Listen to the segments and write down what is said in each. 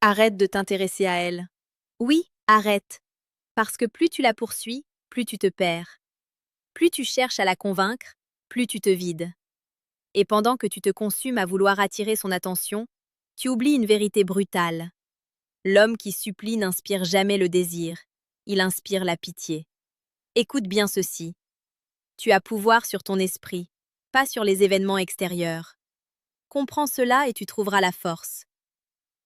Arrête de t'intéresser à elle. Oui, arrête. Parce que plus tu la poursuis, plus tu te perds. Plus tu cherches à la convaincre, plus tu te vides. Et pendant que tu te consumes à vouloir attirer son attention, tu oublies une vérité brutale. L'homme qui supplie n'inspire jamais le désir, il inspire la pitié. Écoute bien ceci. Tu as pouvoir sur ton esprit, pas sur les événements extérieurs. Comprends cela et tu trouveras la force.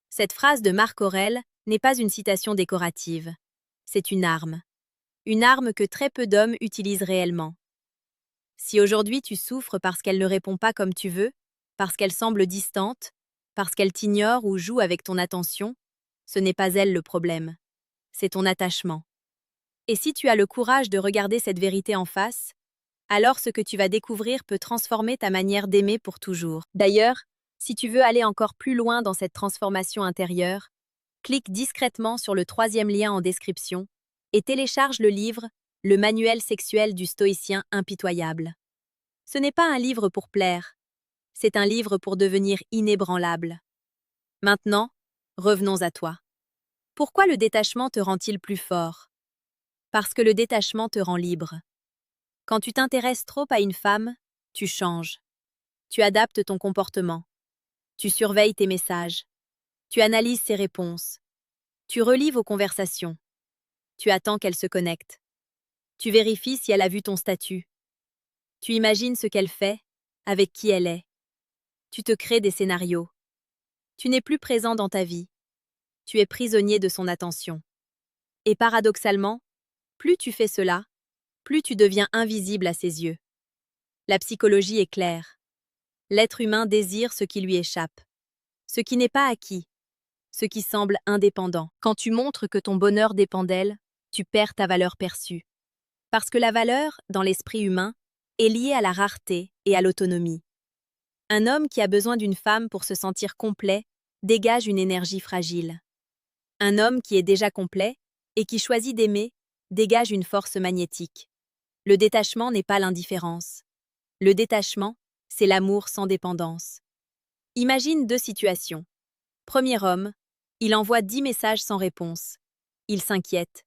Cette phrase de Marc Aurèle n'est pas une citation décorative. C'est une arme. Une arme que très peu d'hommes utilisent réellement. Si aujourd'hui tu souffres parce qu'elle ne répond pas comme tu veux, parce qu'elle semble distante, parce qu'elle t'ignore ou joue avec ton attention, ce n'est pas elle le problème. C'est ton attachement. Et si tu as le courage de regarder cette vérité en face, alors ce que tu vas découvrir peut transformer ta manière d'aimer pour toujours. D'ailleurs, si tu veux aller encore plus loin dans cette transformation intérieure, clique discrètement sur le troisième lien en description et télécharge le livre Le manuel sexuel du stoïcien impitoyable. Ce n'est pas un livre pour plaire, c'est un livre pour devenir inébranlable. Maintenant, revenons à toi. Pourquoi le détachement te rend-il plus fort? Parce que le détachement te rend libre. Quand tu t'intéresses trop à une femme, tu changes. Tu adaptes ton comportement. Tu surveilles tes messages. Tu analyses ses réponses. Tu relis vos conversations. Tu attends qu'elle se connecte. Tu vérifies si elle a vu ton statut. Tu imagines ce qu'elle fait, avec qui elle est. Tu te crées des scénarios. Tu n'es plus présent dans ta vie. Tu es prisonnier de son attention. Et paradoxalement, plus tu fais cela, plus tu deviens invisible à ses yeux. La psychologie est claire. L'être humain désire ce qui lui échappe, ce qui n'est pas acquis, ce qui semble indépendant. Quand tu montres que ton bonheur dépend d'elle, tu perds ta valeur perçue. Parce que la valeur, dans l'esprit humain, est liée à la rareté et à l'autonomie. Un homme qui a besoin d'une femme pour se sentir complet dégage une énergie fragile. Un homme qui est déjà complet et qui choisit d'aimer dégage une force magnétique. Le détachement n'est pas l'indifférence. Le détachement, c'est l'amour sans dépendance. Imagine deux situations. Premier homme, il envoie 10 messages sans réponse. Il s'inquiète.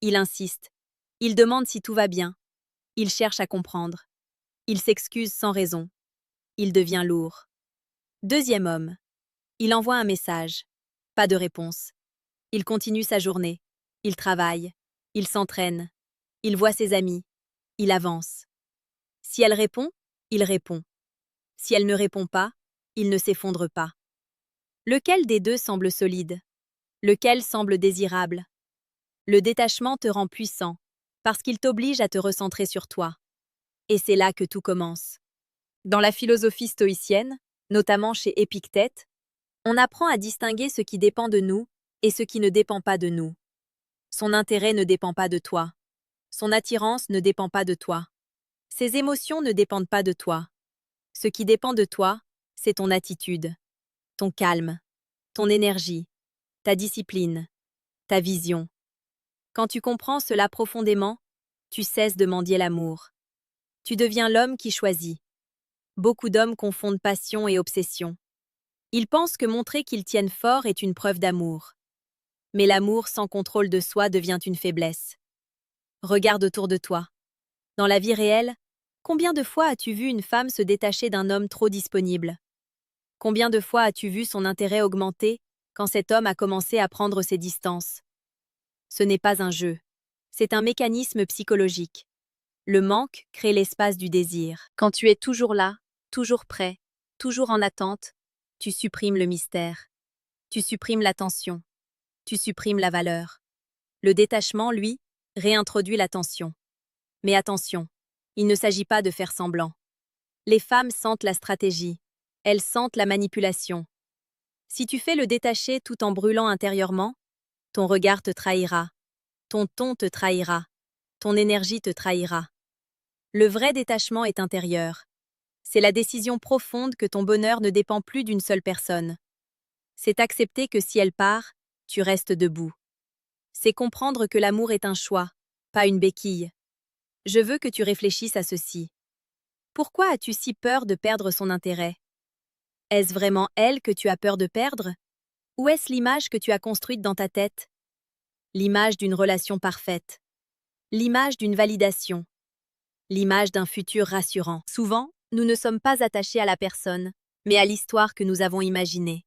Il insiste. Il demande si tout va bien. Il cherche à comprendre. Il s'excuse sans raison. Il devient lourd. Deuxième homme, il envoie un message. Pas de réponse. Il continue sa journée. Il travaille. Il s'entraîne. Il voit ses amis. Il avance. Si elle répond, il répond. Si elle ne répond pas, il ne s'effondre pas. Lequel des deux semble solide? Lequel semble désirable? Le détachement te rend puissant, parce qu'il t'oblige à te recentrer sur toi. Et c'est là que tout commence. Dans la philosophie stoïcienne, notamment chez Épictète, on apprend à distinguer ce qui dépend de nous et ce qui ne dépend pas de nous. Son intérêt ne dépend pas de toi. Son attirance ne dépend pas de toi. Ses émotions ne dépendent pas de toi. Ce qui dépend de toi, c'est ton attitude, ton calme, ton énergie, ta discipline, ta vision. Quand tu comprends cela profondément, tu cesses de mendier l'amour. Tu deviens l'homme qui choisit. Beaucoup d'hommes confondent passion et obsession. Ils pensent que montrer qu'ils tiennent fort est une preuve d'amour. Mais l'amour sans contrôle de soi devient une faiblesse. Regarde autour de toi. Dans la vie réelle, combien de fois as-tu vu une femme se détacher d'un homme trop disponible? Combien de fois as-tu vu son intérêt augmenter quand cet homme a commencé à prendre ses distances? Ce n'est pas un jeu. C'est un mécanisme psychologique. Le manque crée l'espace du désir. Quand tu es toujours là, toujours prêt, toujours en attente, tu supprimes le mystère. Tu supprimes l'attention. Tu supprimes la valeur. Le détachement, lui, réintroduit l'attention. Mais attention, il ne s'agit pas de faire semblant. Les femmes sentent la stratégie. Elles sentent la manipulation. Si tu fais le détacher tout en brûlant intérieurement, ton regard te trahira. Ton ton te trahira. Ton énergie te trahira. Le vrai détachement est intérieur. C'est la décision profonde que ton bonheur ne dépend plus d'une seule personne. C'est accepter que si elle part, tu restes debout. C'est comprendre que l'amour est un choix, pas une béquille. Je veux que tu réfléchisses à ceci. Pourquoi as-tu si peur de perdre son intérêt? Est-ce vraiment elle que tu as peur de perdre? Ou est-ce l'image que tu as construite dans ta tête? L'image d'une relation parfaite. L'image d'une validation. L'image d'un futur rassurant. Souvent, nous ne sommes pas attachés à la personne, mais à l'histoire que nous avons imaginée.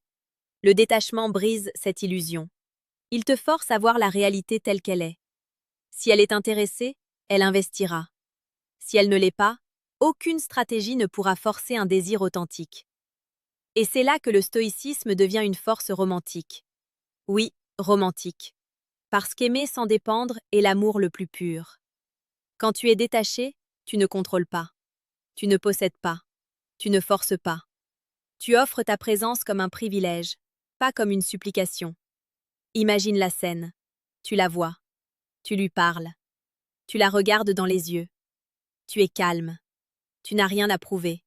Le détachement brise cette illusion. Il te force à voir la réalité telle qu'elle est. Si elle est intéressée, elle investira. Si elle ne l'est pas, aucune stratégie ne pourra forcer un désir authentique. Et c'est là que le stoïcisme devient une force romantique. Oui, romantique. Parce qu'aimer sans dépendre est l'amour le plus pur. Quand tu es détaché, tu ne contrôles pas. Tu ne possèdes pas. Tu ne forces pas. Tu offres ta présence comme un privilège, pas comme une supplication. Imagine la scène. Tu la vois. Tu lui parles. Tu la regardes dans les yeux. Tu es calme. Tu n'as rien à prouver.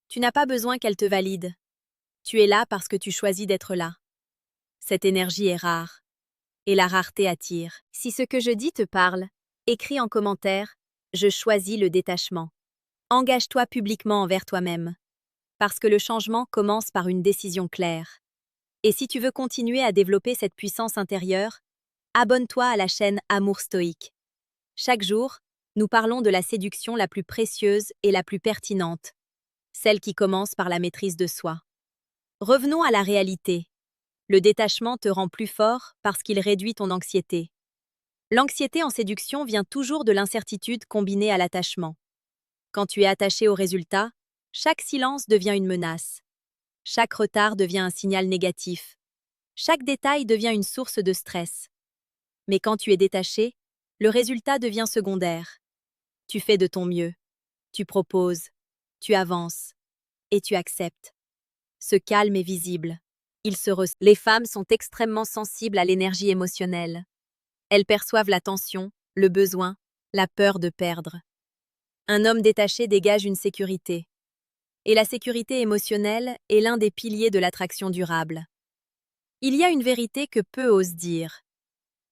Tu n'as pas besoin qu'elle te valide. Tu es là parce que tu choisis d'être là. Cette énergie est rare. Et la rareté attire. Si ce que je dis te parle, écris en commentaire « Je choisis le détachement ». Engage-toi publiquement envers toi-même. Parce que le changement commence par une décision claire. Et si tu veux continuer à développer cette puissance intérieure, abonne-toi à la chaîne Amour Stoïque. Chaque jour, nous parlons de la séduction la plus précieuse et la plus pertinente, celle qui commence par la maîtrise de soi. Revenons à la réalité. Le détachement te rend plus fort parce qu'il réduit ton anxiété. L'anxiété en séduction vient toujours de l'incertitude combinée à l'attachement. Quand tu es attaché au résultat, chaque silence devient une menace. Chaque retard devient un signal négatif. Chaque détail devient une source de stress. Mais quand tu es détaché, le résultat devient secondaire. Tu fais de ton mieux. Tu proposes. Tu avances. Et tu acceptes. Ce calme est visible. Les femmes sont extrêmement sensibles à l'énergie émotionnelle. Elles perçoivent la tension, le besoin, la peur de perdre. Un homme détaché dégage une sécurité. Et la sécurité émotionnelle est l'un des piliers de l'attraction durable. Il y a une vérité que peu osent dire.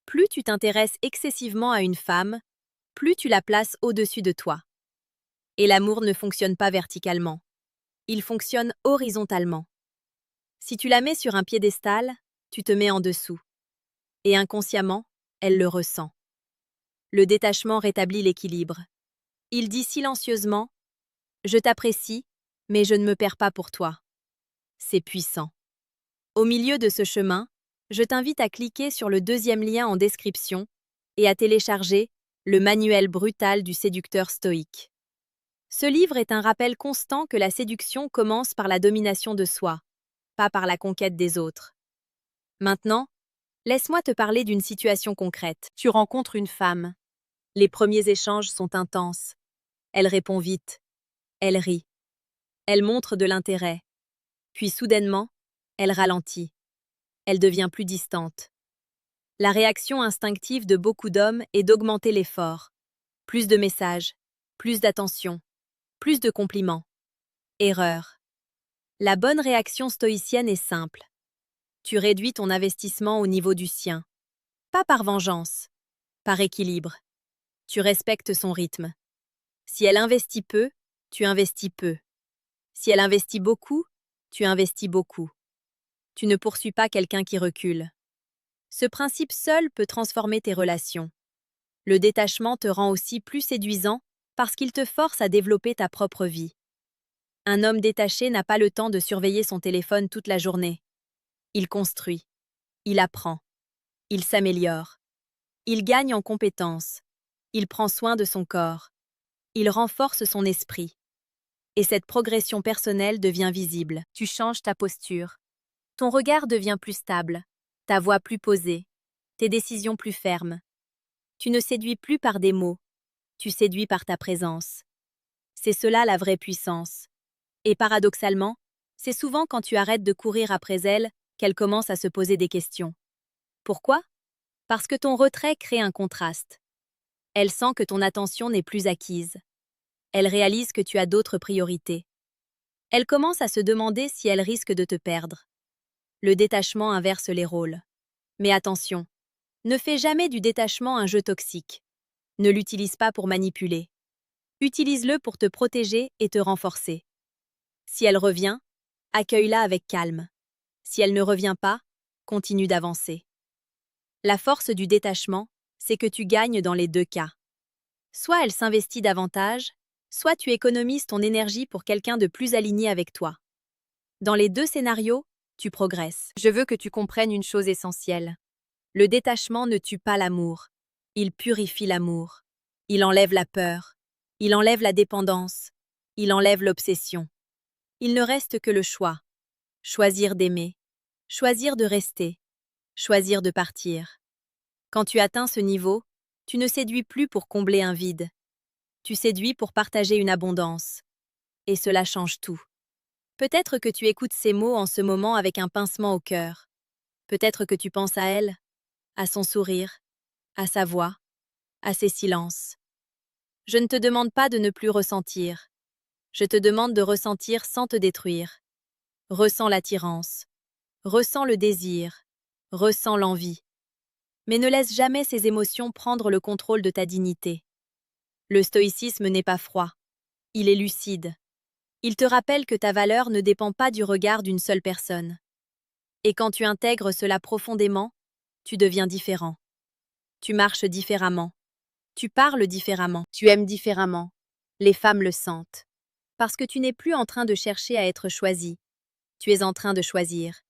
Plus tu t'intéresses excessivement à une femme, plus tu la places au-dessus de toi. Et l'amour ne fonctionne pas verticalement. Il fonctionne horizontalement. Si tu la mets sur un piédestal, tu te mets en dessous. Et inconsciemment, elle le ressent. Le détachement rétablit l'équilibre. Il dit silencieusement « Je t'apprécie, mais je ne me perds pas pour toi ». C'est puissant. Au milieu de ce chemin, je t'invite à cliquer sur le deuxième lien en description et à télécharger le manuel brutal du séducteur stoïque. Ce livre est un rappel constant que la séduction commence par la domination de soi, pas par la conquête des autres. Maintenant, laisse-moi te parler d'une situation concrète. Tu rencontres une femme. Les premiers échanges sont intenses. Elle répond vite. Elle rit. Elle montre de l'intérêt. Puis soudainement, elle ralentit. Elle devient plus distante. La réaction instinctive de beaucoup d'hommes est d'augmenter l'effort. Plus de messages, plus d'attention, plus de compliments. Erreur. La bonne réaction stoïcienne est simple. Tu réduis ton investissement au niveau du sien. Pas par vengeance, par équilibre. Tu respectes son rythme. Si elle investit peu, tu investis peu. Si elle investit beaucoup, tu investis beaucoup. Tu ne poursuis pas quelqu'un qui recule. Ce principe seul peut transformer tes relations. Le détachement te rend aussi plus séduisant parce qu'il te force à développer ta propre vie. Un homme détaché n'a pas le temps de surveiller son téléphone toute la journée. Il construit. Il apprend. Il s'améliore. Il gagne en compétences. Il prend soin de son corps. Il renforce son esprit. Et cette progression personnelle devient visible. Tu changes ta posture. Ton regard devient plus stable. Ta voix plus posée. Tes décisions plus fermes. Tu ne séduis plus par des mots. Tu séduis par ta présence. C'est cela la vraie puissance. Et paradoxalement, c'est souvent quand tu arrêtes de courir après elle qu'elle commence à se poser des questions. Pourquoi? Parce que ton retrait crée un contraste. Elle sent que ton attention n'est plus acquise. Elle réalise que tu as d'autres priorités. Elle commence à se demander si elle risque de te perdre. Le détachement inverse les rôles. Mais attention, ne fais jamais du détachement un jeu toxique. Ne l'utilise pas pour manipuler. Utilise-le pour te protéger et te renforcer. Si elle revient, accueille-la avec calme. Si elle ne revient pas, continue d'avancer. La force du détachement, c'est que tu gagnes dans les deux cas. Soit elle s'investit davantage, soit tu économises ton énergie pour quelqu'un de plus aligné avec toi. Dans les deux scénarios, tu progresses. Je veux que tu comprennes une chose essentielle. Le détachement ne tue pas l'amour. Il purifie l'amour. Il enlève la peur. Il enlève la dépendance. Il enlève l'obsession. Il ne reste que le choix. Choisir d'aimer. Choisir de rester. Choisir de partir. Quand tu atteins ce niveau, tu ne séduis plus pour combler un vide. Tu séduis pour partager une abondance. Et cela change tout. Peut-être que tu écoutes ces mots en ce moment avec un pincement au cœur. Peut-être que tu penses à elle, à son sourire, à sa voix, à ses silences. Je ne te demande pas de ne plus ressentir. Je te demande de ressentir sans te détruire. Ressens l'attirance. Ressens le désir. Ressens l'envie. Mais ne laisse jamais ces émotions prendre le contrôle de ta dignité. Le stoïcisme n'est pas froid. Il est lucide. Il te rappelle que ta valeur ne dépend pas du regard d'une seule personne. Et quand tu intègres cela profondément, tu deviens différent. Tu marches différemment. Tu parles différemment. Tu aimes différemment. Les femmes le sentent. Parce que tu n'es plus en train de chercher à être choisi. Tu es en train de choisir.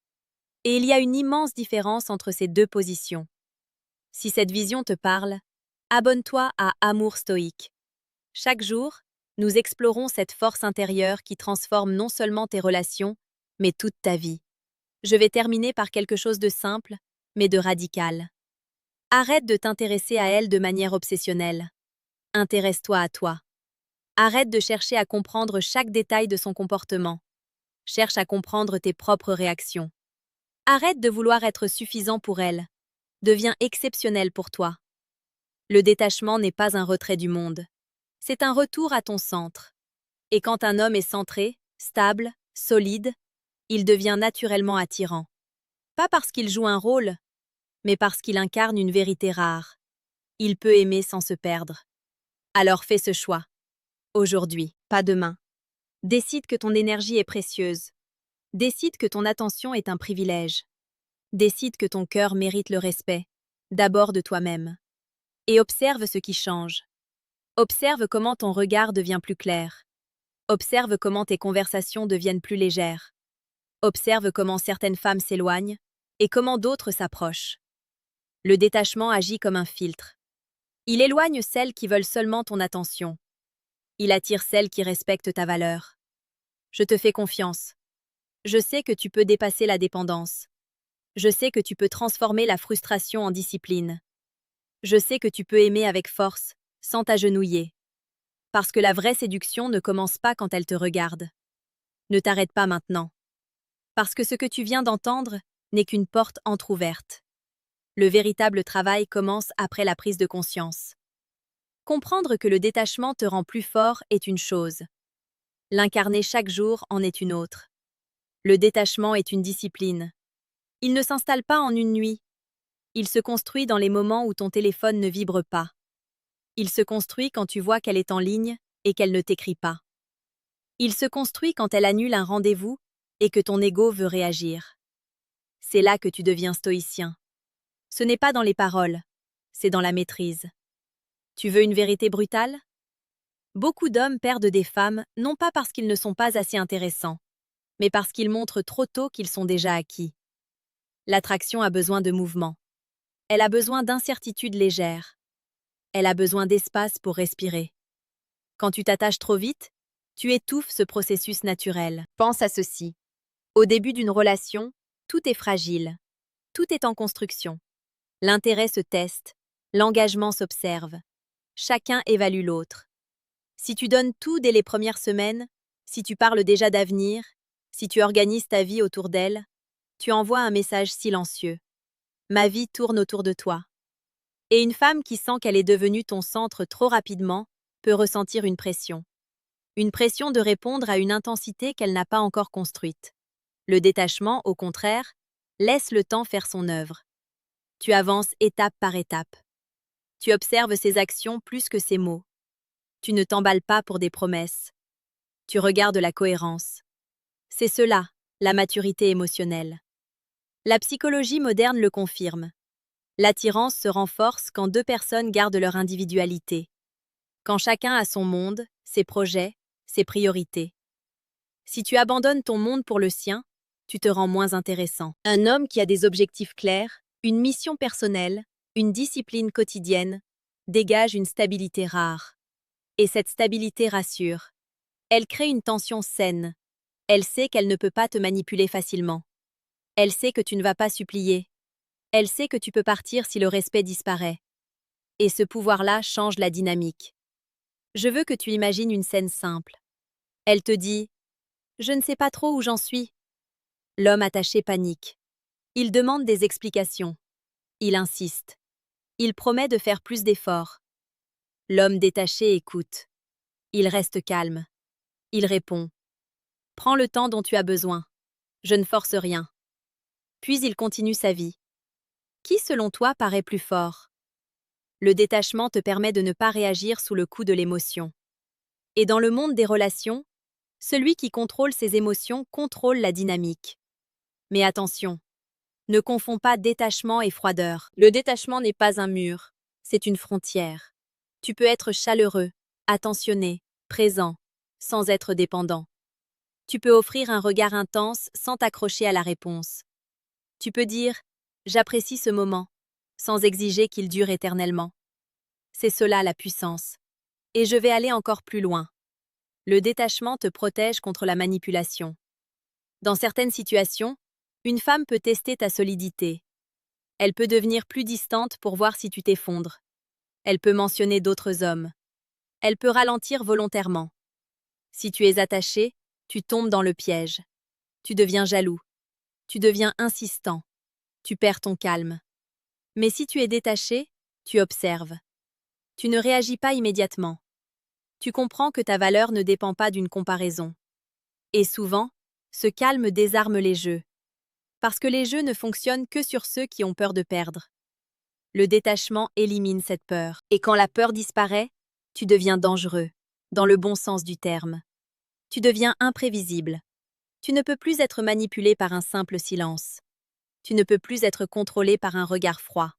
Et il y a une immense différence entre ces deux positions. Si cette vision te parle, abonne-toi à Amour Stoïque. Chaque jour, nous explorons cette force intérieure qui transforme non seulement tes relations, mais toute ta vie. Je vais terminer par quelque chose de simple, mais de radical. Arrête de t'intéresser à elle de manière obsessionnelle. Intéresse-toi à toi. Arrête de chercher à comprendre chaque détail de son comportement. Cherche à comprendre tes propres réactions. Arrête de vouloir être suffisant pour elle. Deviens exceptionnel pour toi. Le détachement n'est pas un retrait du monde. C'est un retour à ton centre. Et quand un homme est centré, stable, solide, il devient naturellement attirant. Pas parce qu'il joue un rôle, mais parce qu'il incarne une vérité rare. Il peut aimer sans se perdre. Alors fais ce choix. Aujourd'hui, pas demain. Décide que ton énergie est précieuse. Décide que ton attention est un privilège. Décide que ton cœur mérite le respect, d'abord de toi-même. Et observe ce qui change. Observe comment ton regard devient plus clair. Observe comment tes conversations deviennent plus légères. Observe comment certaines femmes s'éloignent et comment d'autres s'approchent. Le détachement agit comme un filtre. Il éloigne celles qui veulent seulement ton attention. Il attire celles qui respectent ta valeur. Je te fais confiance. Je sais que tu peux dépasser la dépendance. Je sais que tu peux transformer la frustration en discipline. Je sais que tu peux aimer avec force, sans t'agenouiller. Parce que la vraie séduction ne commence pas quand elle te regarde. Ne t'arrête pas maintenant. Parce que ce que tu viens d'entendre n'est qu'une porte entr'ouverte. Le véritable travail commence après la prise de conscience. Comprendre que le détachement te rend plus fort est une chose. L'incarner chaque jour en est une autre. Le détachement est une discipline. Il ne s'installe pas en une nuit. Il se construit dans les moments où ton téléphone ne vibre pas. Il se construit quand tu vois qu'elle est en ligne et qu'elle ne t'écrit pas. Il se construit quand elle annule un rendez-vous et que ton ego veut réagir. C'est là que tu deviens stoïcien. Ce n'est pas dans les paroles, c'est dans la maîtrise. Tu veux une vérité brutale? Beaucoup d'hommes perdent des femmes non pas parce qu'ils ne sont pas assez intéressants, mais parce qu'ils montrent trop tôt qu'ils sont déjà acquis. L'attraction a besoin de mouvement. Elle a besoin d'incertitudes légères. Elle a besoin d'espace pour respirer. Quand tu t'attaches trop vite, tu étouffes ce processus naturel. Pense à ceci. Au début d'une relation, tout est fragile. Tout est en construction. L'intérêt se teste, l'engagement s'observe. Chacun évalue l'autre. Si tu donnes tout dès les premières semaines, si tu parles déjà d'avenir, si tu organises ta vie autour d'elle, tu envoies un message silencieux. Ma vie tourne autour de toi. Et une femme qui sent qu'elle est devenue ton centre trop rapidement peut ressentir une pression. Une pression de répondre à une intensité qu'elle n'a pas encore construite. Le détachement, au contraire, laisse le temps faire son œuvre. Tu avances étape par étape. Tu observes ses actions plus que ses mots. Tu ne t'emballes pas pour des promesses. Tu regardes la cohérence. C'est cela, la maturité émotionnelle. La psychologie moderne le confirme. L'attirance se renforce quand deux personnes gardent leur individualité. Quand chacun a son monde, ses projets, ses priorités. Si tu abandonnes ton monde pour le sien, tu te rends moins intéressant. Un homme qui a des objectifs clairs, une mission personnelle, une discipline quotidienne, dégage une stabilité rare. Et cette stabilité rassure. Elle crée une tension saine. Elle sait qu'elle ne peut pas te manipuler facilement. Elle sait que tu ne vas pas supplier. Elle sait que tu peux partir si le respect disparaît. Et ce pouvoir-là change la dynamique. Je veux que tu imagines une scène simple. Elle te dit « Je ne sais pas trop où j'en suis ». L'homme attaché panique. Il demande des explications. Il insiste. Il promet de faire plus d'efforts. L'homme détaché écoute. Il reste calme. Il répond. Prends le temps dont tu as besoin. Je ne force rien. Puis il continue sa vie. Qui, selon toi, paraît plus fort? Le détachement te permet de ne pas réagir sous le coup de l'émotion. Et dans le monde des relations, celui qui contrôle ses émotions contrôle la dynamique. Mais attention, ne confonds pas détachement et froideur. Le détachement n'est pas un mur, c'est une frontière. Tu peux être chaleureux, attentionné, présent, sans être dépendant. Tu peux offrir un regard intense sans t'accrocher à la réponse. Tu peux dire « J'apprécie ce moment », sans exiger qu'il dure éternellement. C'est cela la puissance. Et je vais aller encore plus loin. Le détachement te protège contre la manipulation. Dans certaines situations, une femme peut tester ta solidité. Elle peut devenir plus distante pour voir si tu t'effondres. Elle peut mentionner d'autres hommes. Elle peut ralentir volontairement. Si tu es attaché, tu tombes dans le piège. Tu deviens jaloux. Tu deviens insistant. Tu perds ton calme. Mais si tu es détaché, tu observes. Tu ne réagis pas immédiatement. Tu comprends que ta valeur ne dépend pas d'une comparaison. Et souvent, ce calme désarme les jeux. Parce que les jeux ne fonctionnent que sur ceux qui ont peur de perdre. Le détachement élimine cette peur. Et quand la peur disparaît, tu deviens dangereux, dans le bon sens du terme. Tu deviens imprévisible. Tu ne peux plus être manipulé par un simple silence. Tu ne peux plus être contrôlé par un regard froid.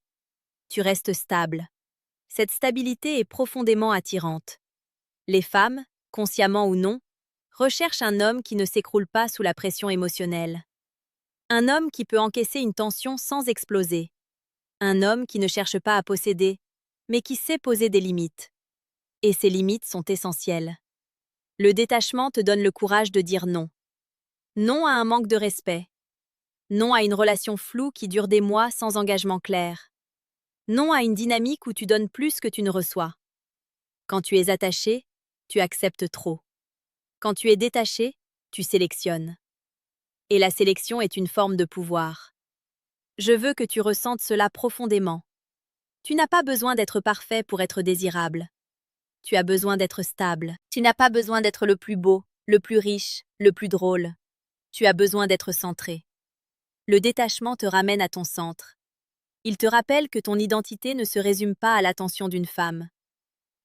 Tu restes stable. Cette stabilité est profondément attirante. Les femmes, consciemment ou non, recherchent un homme qui ne s'écroule pas sous la pression émotionnelle. Un homme qui peut encaisser une tension sans exploser. Un homme qui ne cherche pas à posséder, mais qui sait poser des limites. Et ces limites sont essentielles. Le détachement te donne le courage de dire non. Non à un manque de respect. Non à une relation floue qui dure des mois sans engagement clair. Non à une dynamique où tu donnes plus que tu ne reçois. Quand tu es attaché, tu acceptes trop. Quand tu es détaché, tu sélectionnes. Et la sélection est une forme de pouvoir. Je veux que tu ressentes cela profondément. Tu n'as pas besoin d'être parfait pour être désirable. Tu as besoin d'être stable. Tu n'as pas besoin d'être le plus beau, le plus riche, le plus drôle. Tu as besoin d'être centré. Le détachement te ramène à ton centre. Il te rappelle que ton identité ne se résume pas à l'attention d'une femme.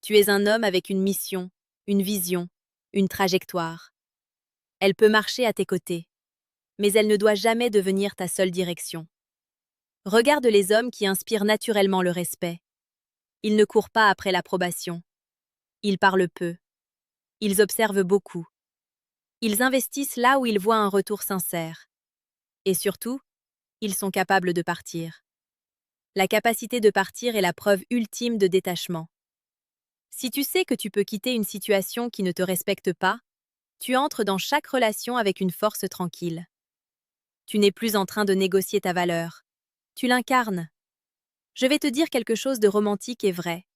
Tu es un homme avec une mission, une vision, une trajectoire. Elle peut marcher à tes côtés, mais elle ne doit jamais devenir ta seule direction. Regarde les hommes qui inspirent naturellement le respect. Ils ne courent pas après l'approbation. Ils parlent peu. Ils observent beaucoup. Ils investissent là où ils voient un retour sincère. Et surtout, ils sont capables de partir. La capacité de partir est la preuve ultime de détachement. Si tu sais que tu peux quitter une situation qui ne te respecte pas, tu entres dans chaque relation avec une force tranquille. Tu n'es plus en train de négocier ta valeur. Tu l'incarnes. Je vais te dire quelque chose de romantique et vrai.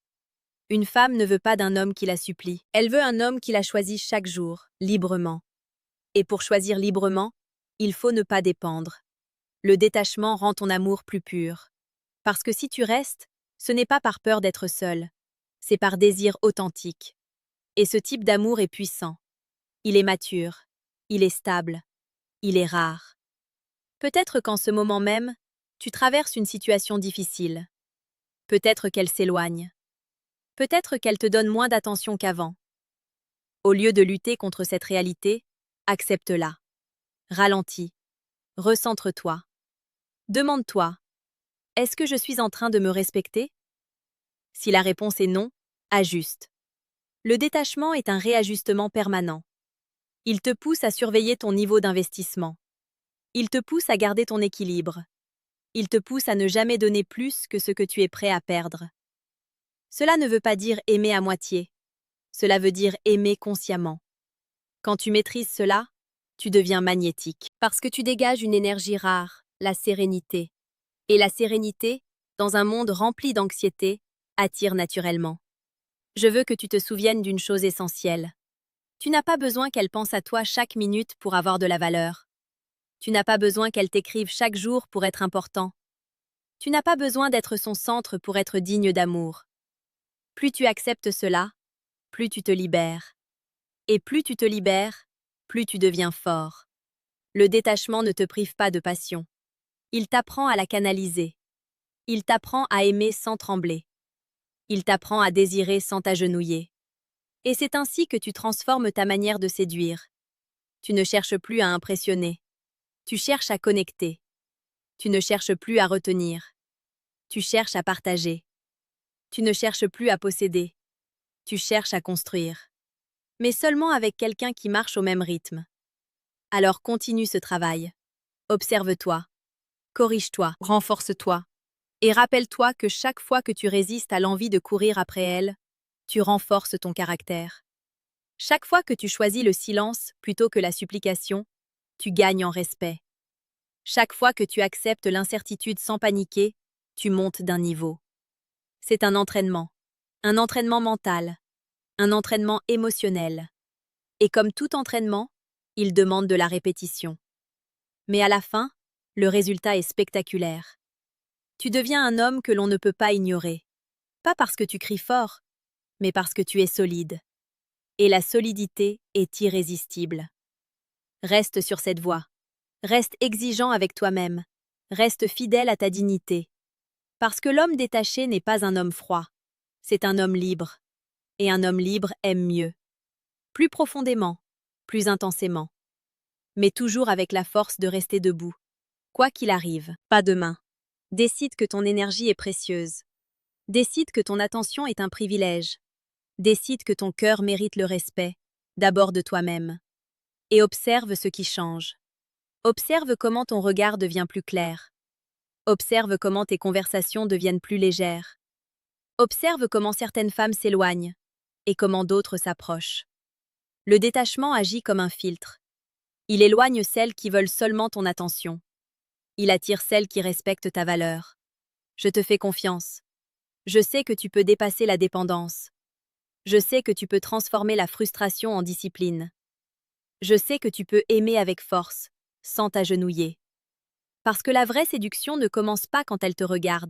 Une femme ne veut pas d'un homme qui la supplie. Elle veut un homme qui la choisit chaque jour, librement. Et pour choisir librement, il faut ne pas dépendre. Le détachement rend ton amour plus pur. Parce que si tu restes, ce n'est pas par peur d'être seul. C'est par désir authentique. Et ce type d'amour est puissant. Il est mature. Il est stable. Il est rare. Peut-être qu'en ce moment même, tu traverses une situation difficile. Peut-être qu'elle s'éloigne. Peut-être qu'elle te donne moins d'attention qu'avant. Au lieu de lutter contre cette réalité, accepte-la. Ralentis. Recentre-toi. Demande-toi, est-ce que je suis en train de me respecter? Si la réponse est non, ajuste. Le détachement est un réajustement permanent. Il te pousse à surveiller ton niveau d'investissement. Il te pousse à garder ton équilibre. Il te pousse à ne jamais donner plus que ce que tu es prêt à perdre. Cela ne veut pas dire aimer à moitié. Cela veut dire aimer consciemment. Quand tu maîtrises cela, tu deviens magnétique. Parce que tu dégages une énergie rare, la sérénité. Et la sérénité, dans un monde rempli d'anxiété, attire naturellement. Je veux que tu te souviennes d'une chose essentielle. Tu n'as pas besoin qu'elle pense à toi chaque minute pour avoir de la valeur. Tu n'as pas besoin qu'elle t'écrive chaque jour pour être important. Tu n'as pas besoin d'être son centre pour être digne d'amour. Plus tu acceptes cela, plus tu te libères. Et plus tu te libères, plus tu deviens fort. Le détachement ne te prive pas de passion. Il t'apprend à la canaliser. Il t'apprend à aimer sans trembler. Il t'apprend à désirer sans t'agenouiller. Et c'est ainsi que tu transformes ta manière de séduire. Tu ne cherches plus à impressionner. Tu cherches à connecter. Tu ne cherches plus à retenir. Tu cherches à partager. Tu ne cherches plus à posséder. Tu cherches à construire. Mais seulement avec quelqu'un qui marche au même rythme. Alors continue ce travail. Observe-toi. Corrige-toi. Renforce-toi. Et rappelle-toi que chaque fois que tu résistes à l'envie de courir après elle, tu renforces ton caractère. Chaque fois que tu choisis le silence plutôt que la supplication, tu gagnes en respect. Chaque fois que tu acceptes l'incertitude sans paniquer, tu montes d'un niveau. C'est un entraînement mental, un entraînement émotionnel. Et comme tout entraînement, il demande de la répétition. Mais à la fin, le résultat est spectaculaire. Tu deviens un homme que l'on ne peut pas ignorer. Pas parce que tu cries fort, mais parce que tu es solide. Et la solidité est irrésistible. Reste sur cette voie. Reste exigeant avec toi-même. Reste fidèle à ta dignité. Parce que l'homme détaché n'est pas un homme froid. C'est un homme libre. Et un homme libre aime mieux. Plus profondément, plus intensément. Mais toujours avec la force de rester debout. Quoi qu'il arrive, pas demain. Décide que ton énergie est précieuse. Décide que ton attention est un privilège. Décide que ton cœur mérite le respect, d'abord de toi-même. Et observe ce qui change. Observe comment ton regard devient plus clair. Observe comment tes conversations deviennent plus légères. Observe comment certaines femmes s'éloignent et comment d'autres s'approchent. Le détachement agit comme un filtre. Il éloigne celles qui veulent seulement ton attention. Il attire celles qui respectent ta valeur. Je te fais confiance. Je sais que tu peux dépasser la dépendance. Je sais que tu peux transformer la frustration en discipline. Je sais que tu peux aimer avec force, sans t'agenouiller. Parce que la vraie séduction ne commence pas quand elle te regarde.